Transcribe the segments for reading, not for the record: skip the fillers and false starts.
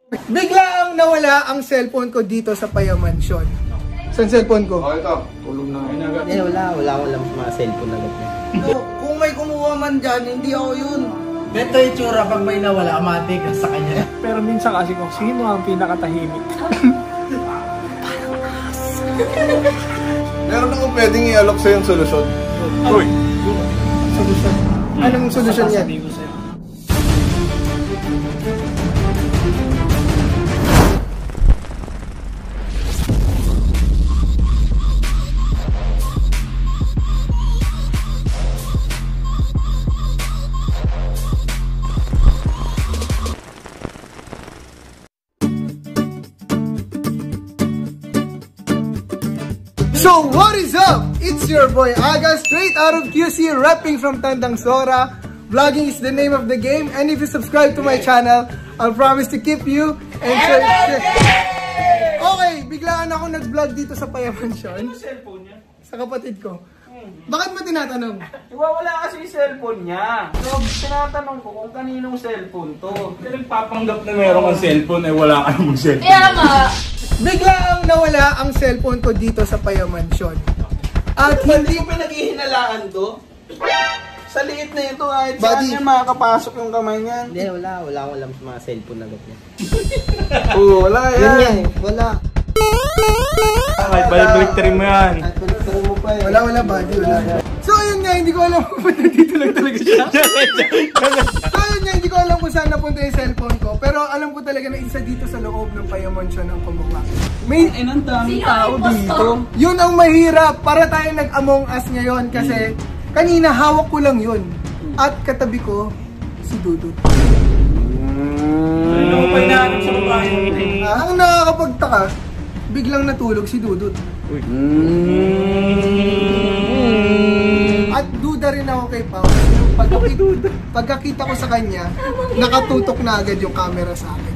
Biglang nawala ang cellphone ko dito sa Payamansyon. Saan cellphone ko? Oh, ito. Tulong na ngayon agad. Eh, wala lang mga cellphone agad niya. Kung may kumuha man dyan, hindi ako yun. Ganito yung tsura pag may nawala, amatik sa kanya. Pero minsan kasi kung sino ang pinakatahimik. Meron akong pwedeng i-alok sa yung solusyon. Uy! Solusyon. Anong solusyon yan? So what is up? It's your boy Aga, straight out of QC, rapping from Tandang Sora. Vlogging is the name of the game, and if you subscribe to my channel, I'll promise to keep you entertained. Okay, biglaan ako nag-vlog dito sa Payamansyon. Ano cellphone niya? Sa kapatid ko. Bakit mo tinatanong? Wala kasi yung cellphone niya. So, tinatanong ko kung kaninong cellphone to. Nagpapanggap na meron kang cellphone eh wala ka namang cellphone. Kaya nga. Biglang nawala ang cellphone ko dito sa Payamansyon. At Hindi ko pinaghihinalaan to. Sa liit na ito, kahit saan Buddy. niya makakapasok yung kamay niyan. Hindi, wala akong alam sa mga cellphone agad niya. Oo, wala Yun yan. yan, wala. Kahit balik-balik mo yan. Kahit balik mo pa eh. wala buddy, wala. So ayun nga, hindi ko alam kung dito lang talaga siya. So ayun nga, hindi ko alam kung saan napunta yung cellphone ko. Pero alam ko talaga na isa dito sa loob ng Payamansyon ang kumuha. May Ang daming Sino tao ang dito. impostor? yun ang mahirap para tayo nag-Among Us ngayon kasi kanina hawak ko lang yun. At katabi ko si Dudut. Ano pa inaanap sa babae? Ang nakakapagtaka, biglang natulog si Dudut. At duda rin ako kay Pao. Pagkakita ko sa kanya, nakatutok na agad yung camera sa akin.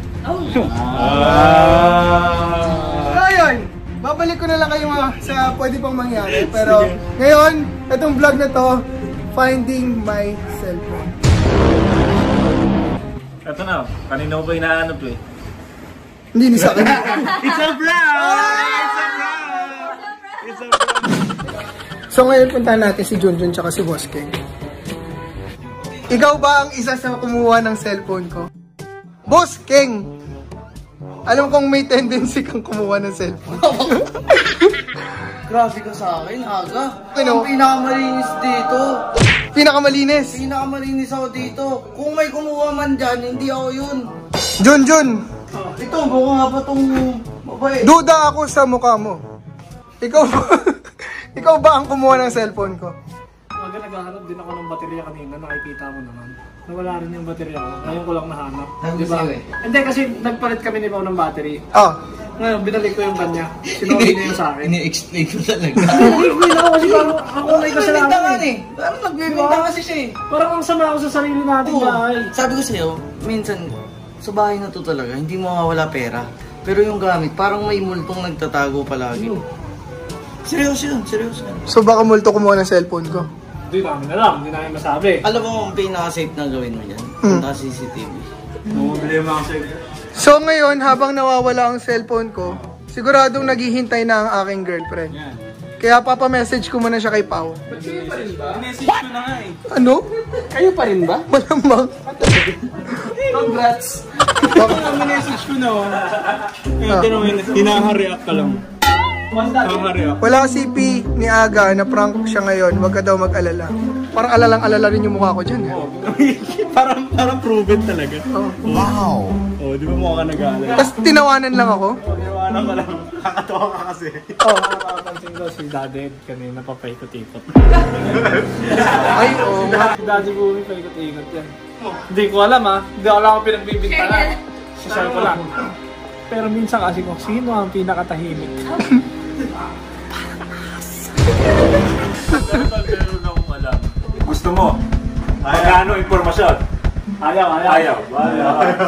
Ayun, babalik ko na lang kayo sa pwede pang mangyari. Pero ngayon, itong vlog na to, finding my cellphone. Ito na, kanina ko ba hinahanap eh? Hindi ni sa akin. It's a prank! It's a prank! So ngayon puntahan natin si Junjun tsaka si Boss King. Ikaw ba ang isa sa kumuha ng cellphone ko? Boss King! Alam kong may tendency kang kumuha ng cellphone. Grabe ka sa akin, Aga. Ano? Ang pinakamalinis dito. Pinakamalinis. Pinakamalinis ako dito. Kung may kumuha man dyan, hindi ako yun. Junjun! Ito, mukha nga ba itong babae? Duda ako sa mukha mo. Ikaw ba, ikaw ba ang kumuha ng cellphone ko? Naghahanap din ako ng baterya kanina, nakikita mo naman. Nawala rin yung baterya ko, ngayon ko lang nahanap. Sabi Diba? sa'yo eh. Hindi kasi nagpalit kami ni Pao ng battery. Oh. Ngayon, binalik ko yung kanya. Sinuwi niya yung sa akin. Ini-explain ko talaga. Hindi na ako kasi parang ako may kasalanan Nagbibintangan eh. eh. Parang nagbibintangan kasi siya eh. Parang ang sama ako sa sarili natin bahay. Sabi ko sa'yo, minsan, sa bahay na to talaga, hindi mo mawala pera. Pero yung gamit, parang may multong nagtatago palagi. Seryoso yun, seryoso yun. So baka multo kumuha ng cellphone ko. Hindi namin alam, hindi namin masabi. Alam mo ang pinaka-safe na gawin mo dyan? Punta sa CCTV. Bumabili yung mga safe. So ngayon, habang nawawala ang cellphone ko, siguradong naghihintay na ang aking girlfriend. Kaya papamessage ko muna siya kay Pao. Kayo pa rin ba? Message ko na nga eh. Ano? Kayo pa rin ba? Malamang. Congrats! Message ko na hinaha-react ka lang. Wala si P ni Aga na prank siya ngayon. Huwag ka daw mag-alala. Parang alalang-alala rin yung mukha ko dyan. parang proven talaga. Wow! Oh, di ba mukha ka nag-aalala? Tapos tinawanan lang ako. Iwanan ko lang. Kakatawa ka kasi. Oh. Napapansin ko si Daddy kanina papaikot-ikot. Ay, oo. Si Daddy Bumi paikot-ikot yan. Hindi ko alam ha. Hindi ko alam kung pinagbibintangan. Sasal ko lang. Pero minsan kasi kung sino ang pinakatahimik. Gusto mo? Magkano impormasyon? Ayaw.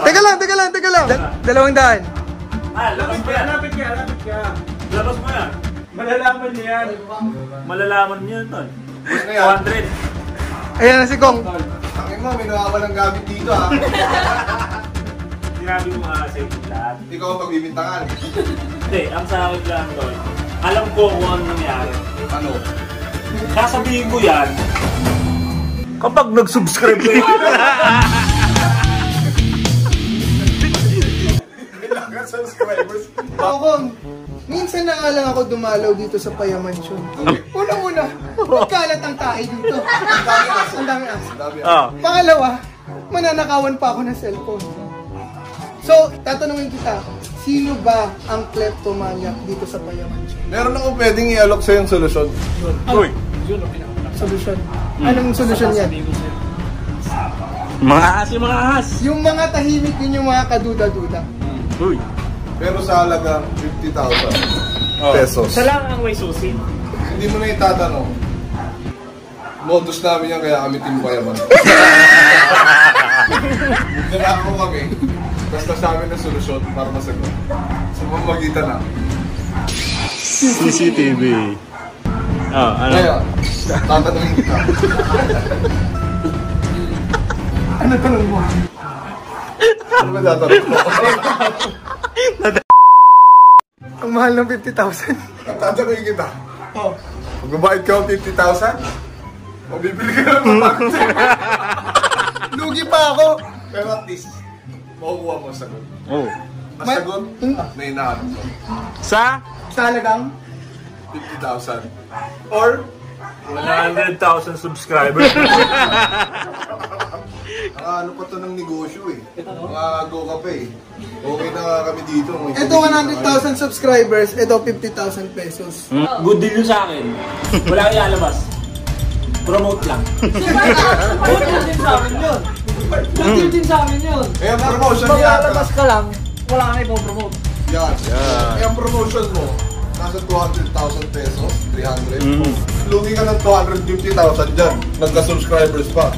Teka lang. 200. Labas mo yan. Lapit ka. Labas mo yan. Malalaman niya yan. Malalaman niyo yun, Tol. 200. Ayan na si Kong. Tangin mo, may nawawalang gamit dito ha. sinabi ko nga sa inyo lahat. Ikaw ang pagbibintangan. Hindi, ang sa akin lang doon, alam ko kung ano nangyari. Ano? Sasabihin ko yan kapag nag-subscribe kayo. Kailangan subscribers. Ako, minsan na nga lang ako dumalaw dito sa Paya Mansion. Una-una, magkalat ang tae dito. Ang dami aso. Pangalawa, mananakawan pa ako ng cellphone. So, tatanungin kita, sino ba ang kleptomaniac dito sa Paya Mansion? Meron ako pwedeng i-alok sa yung solusyon. Uy! Solusyon. Anong solusyon yan? Mga ahas! Yung mga tahimik, yun yung mga kaduda-duda. Uy! Pero sa halagang 50,000 pesos. Siya lang ang may susi. Hindi mo na itatanong. Modus namin yan kaya kami team payaman. Nalako kami. Basta sa amin na solusyon para masagot. Sa pamamagitan na. CCTV. Ano? Kaya, tatanungin kita. Ano tanong mo? Ano ba tatanong mo? Ang mahal ng 50,000. Tatanungin kita. Magbabayad ka ng 50,000? Mabibili ka na ng bakit. Lugi pa ako. Pero at least, makukuha mo ang sagot. Oh. Ang sagot, may hinahanap mo. Sa Sa halagang 50,000. Or, 100,000 subscribers. ano pa to ng negosyo eh. Mga go ka pa eh. Okay na kami dito. ito 100,000 subscribers, ito 50,000 pesos. Good deal yun sa akin. Wala kang ilalabas. Promote lang. Good din sa amin yun. Good din sa amin yun. Eh, ang promotion niya. Maglalabas ka lang, wala ka na ipopromote. Yan. Eh, ang promotion mo, nasa 200,000 pesos, 300. Lugi ka ng 250,000 dyan. Nagka-subscribers pa.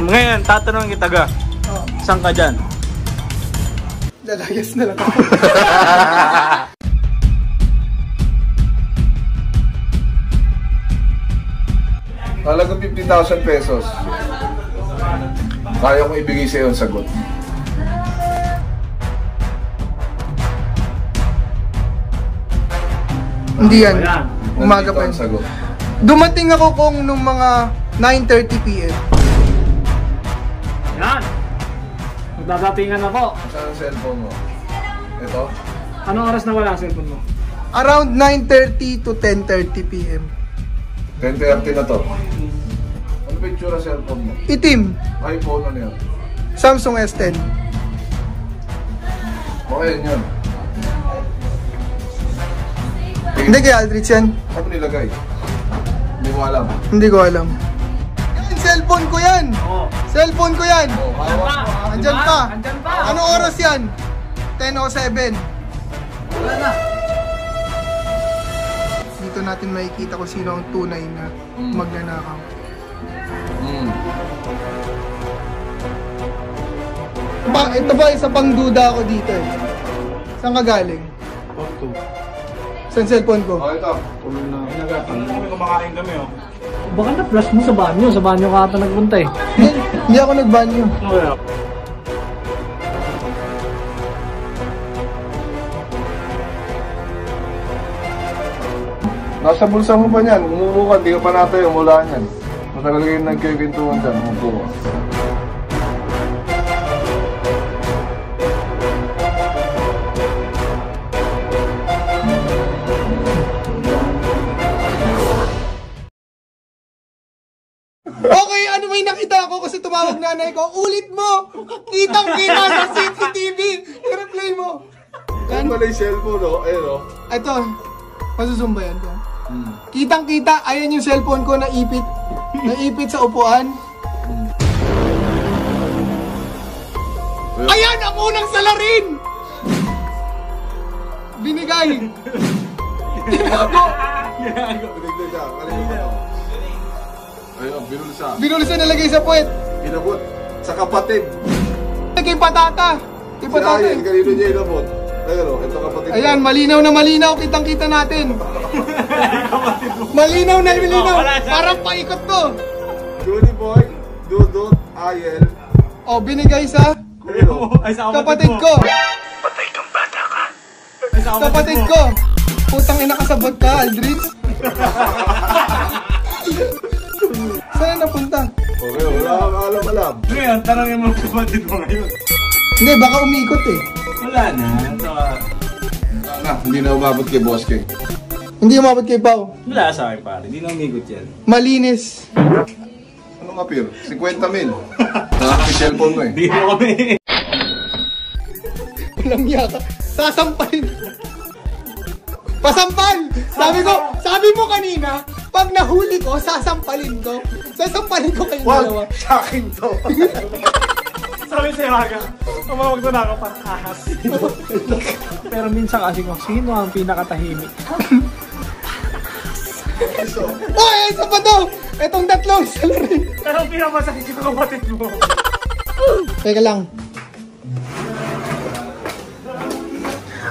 Ngayon, tatanungin kita ga. Saan ka dyan? Lalayas na lang ako. Halaga 50,000 pesos. Kaya kong ibigay sa iyo ang sagot. Hindi yan. Umaga pa Nandito ang yun. sagot. Dumating ako kung nung mga 9:30 p.m. Yan! Magdadatingan na po. Saan ang cellphone mo? Ito? Anong oras na wala ang cellphone mo? Around 9:30 to 10:30 p.m. 10:30 na to. Ano ba yung tsura cellphone mo? Itim. iPhone ano yan? Samsung S10. Baka yan yun. Hindi kay Aldrich yan. Ano nilagay? Hindi mo alam. Hindi ko alam. Yan, cellphone ko yan. Cellphone ko yan. Oh, hawak mo. Andyan pa. Andyan pa. Anong oras yan? 10:07. Wala na. Dito natin makikita kung sino ang tunay na magnanakaw. Ito ba isa pang duda ako dito eh. Saan ka galing? Saan cellphone ko? Oh, ito. Kumakain kami oh. Baka na-flash mo sa banyo. Sa banyo ka ata nagpunta eh. Hindi ako nagbanyo. Nasa bulsa mo pa niyan. Umupo ka, di ka pa natayo. Mula niyan. Matagal kayo nagkikintuan dyan. Umupo ka. Okay, ano may nakita ako kasi tumawag nanay ko. Ulit mo! Kitang-kita sa CCTV! I-replay mo! Yan pala yung cellphone, no? Ayun, no? Ito, masusumbayan ko. Kitang-kita, ayan yung cellphone ko naipit. Naipit sa upuan. Ayan ang unang salarin! Binigay! Tinago! Binigay ka. Malikot. Ayun, binulsa. Binulsa nalagay sa puwet. Inabot. Sa kapatid. Kay patata. Kay Si patata. Ayan, kanino niya inabot? Ayun, no? Ito kapatid. Ayan, malinaw na malinaw. Kitang-kita natin. Malinaw na malinaw. Parang paikot to. Julie Boy, Dudut, Ayel. O, binigay sa Ay, sa Kapatid ko! Ay, sa Kapatid ko! Putang ina kasabot ka, Aldrich! Saan napunta? Okay, wala kang alam. Ngayon, tanongin mo kapatid mo ngayon. Hindi, baka umikot eh. Wala na. Hindi na umabot kay Boss King. Hindi umabot kay Pao. Wala sa akin pare, hindi na umigot yan. Malinis. Ano nga, Pir? 50 mil. Nakakapit cellphone mo eh. Hindi mo kami. Walang yaka. Sasampalin. Pasampal! Sabi mo kanina, pag nahuli ko, sasampalin ko. Sasampalin ko kayong dalawa. Sa akin to. Sabi sa Yaga, tumawag doon ako para ahas. Pero minsan kasi kung sino ang pinakatahimik. Oh, isa pa to! Itong tatlong salary. Pero ang pinakamasakit yung kapatid mo. Teka lang.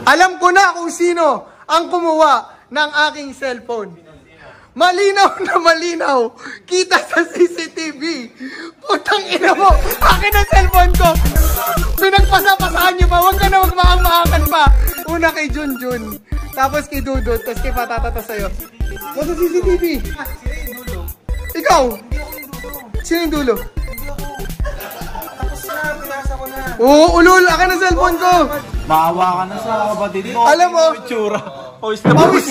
Alam ko na kung sino ang kumuha ng aking cellphone. Malinaw na malinaw. Kita sa CCTV. Putang ina mo. Akin ang cellphone ko. Pinagpasapasahan niyo ba? Huwag ka na magmaang-maakan pa. Una kay Junjun. Tapos kay Dudut. Tapos kay Patatata sa'yo. Nasa CCTV. Ikaw. Sino yung dulo? Oo, ulul. Akin ang cellphone ko. Maawa ka na sa kapatid mo. Alam mo. Tsura. Pawis na Pawis.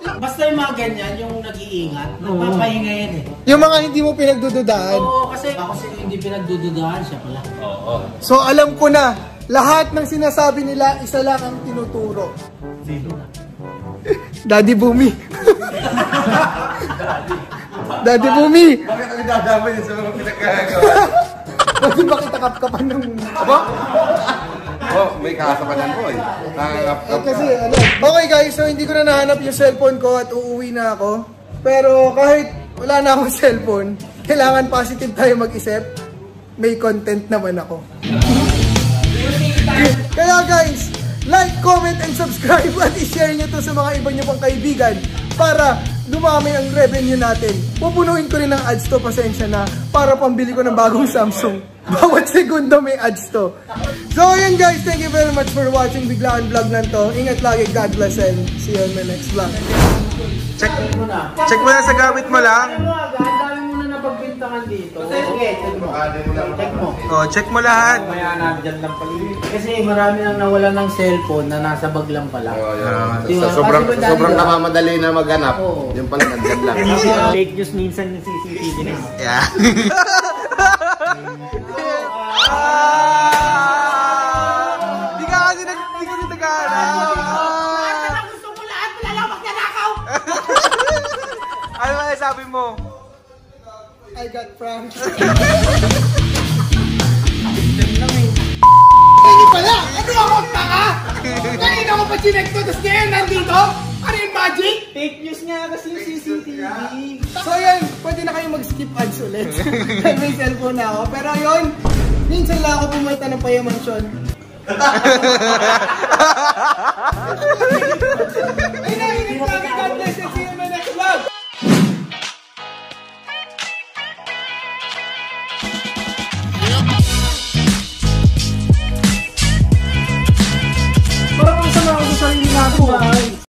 Basta yung mga ganyan, yung nag-iingat, nagpapahinga yan eh. Yung mga hindi mo pinagdududaan. Oo, kasi ako sila hindi pinagdududahan, siya pala. So alam ko na, lahat ng sinasabi nila, isa lang ang tinuturo. Sino? Daddy Bumi. Daddy Bumi. Bakit ang dadamay sa mga pinagkagawa? Pwede ba kita kapkapan ng... Aba? Oh, may kasapanan ko eh. Kasi ano. Okay guys, so hindi ko na nahanap yung cellphone ko at uuwi na ako. Pero kahit wala na akong cellphone, kailangan positive tayo mag-isip. May content naman ako. Kaya guys, like, comment, and subscribe at i-share nyo to sa mga iba nyo pang kaibigan para dumami ang revenue natin. Pupunuin ko rin ng ads to, pasensya na, para pambili ko ng bagong Samsung. Bawat segundo may ads to. So ayun guys, thank you very much for watching Biglaan Vlog lang to. Ingat lagi, God bless, and see you on my next vlog. Check mo na sa gamit mo lang. Dami mo na napagbintangan dito. Sige, check mo. Check mo. Oh, check mo lahat. Kaya nandyan lang pala. Kasi marami nang nawala ng cellphone na nasa bag lang pala. Diba? Sobrang Kasi madali- namamadali na maghanap. Oo. Yung pala nandyan lang. Fake news minsan yung CCTV na. Yeah. Di ka kasi naghahanap. Gusto mo lahat, wala lang magnanakaw! Ano ba sabi mo? I got pranked. Hindi pala! Ano ako tanga? Kanina ko pa chinect ko, tapos ngayon nandito? Ano yung magic? Fake news nga kasi yung CCTV. So yan, pwede na kayo mag-skip ads ulit. Dahil may cellphone na ako. Pero yun, minsan lang ako pumunta ng Payamansyon. Ay, nainig ka!